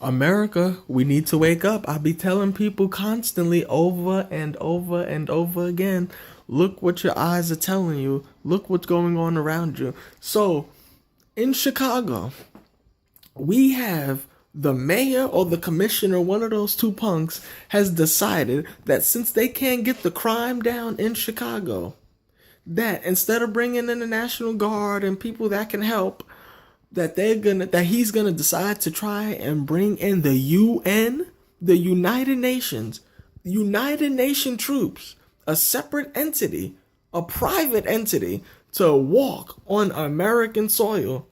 America, we need to wake up. I be telling people constantly over and over and over again, look what your eyes are telling you. Look what's going on around you. So, in Chicago, we have the mayor or the commissioner, one of those two punks, has decided that since they can't get the crime down in Chicago, that instead of bringing in the National Guard and people that can help, that he's gonna decide to try and bring in the UN, the United Nation troops, a separate entity, a private entity, to walk on American soil.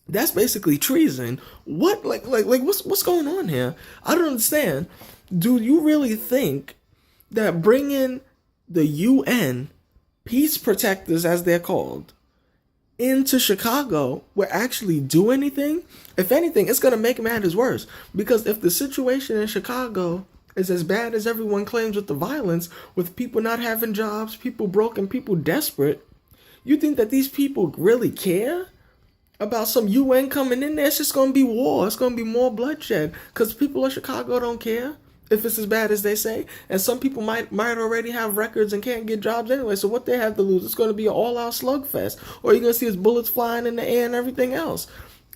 That's basically treason. What what's going on here? I don't understand. Do you really think that bringing the UN peace protectors, as they're called, into Chicago will actually do anything? If anything, it's going to make matters worse. Because if the situation in Chicago is as bad as everyone claims with the violence, with people not having jobs, people broke, people desperate, you think that these people really care about some UN coming in there? It's just going to be war. It's going to be more bloodshed. Because people of Chicago don't care if it's as bad as they say. And some people might already have records and can't get jobs anyway. So what they have to lose, it's going to be an all-out slugfest. Or you're going to see his bullets flying in the air and everything else.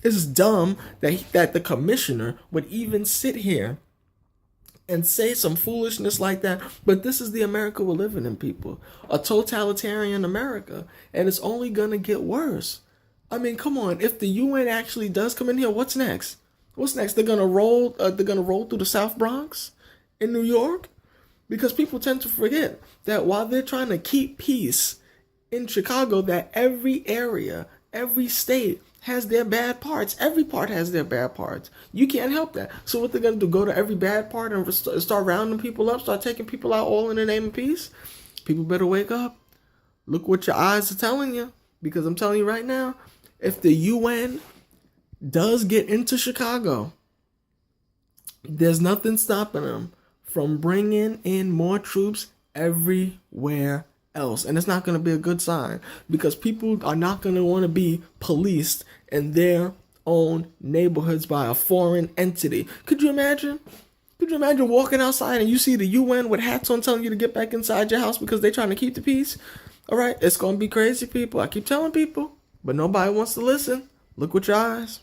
It's dumb that the commissioner would even sit here and say some foolishness like that. But this is the America we're living in, people. A totalitarian America. And it's only going to get worse. I mean, come on. If the UN actually does come in here, what's next? What's next? They're gonna roll. They're gonna roll through the South Bronx in New York, because people tend to forget that while they're trying to keep peace in Chicago, that every area, every state has their bad parts. Every part has their bad parts. You can't help that. So what they're gonna do? Go to every bad part and start rounding people up, start taking people out, all in the name of peace? People better wake up. Look what your eyes are telling you, because I'm telling you right now, if the UN does get into Chicago, there's nothing stopping them from bringing in more troops everywhere else. And it's not going to be a good sign, because people are not going to want to be policed in their own neighborhoods by a foreign entity. Could you imagine? Could you imagine walking outside and you see the UN with hats on telling you to get back inside your house because they're trying to keep the peace? All right, it's going to be crazy, people. I keep telling people, but nobody wants to listen. Look with your eyes.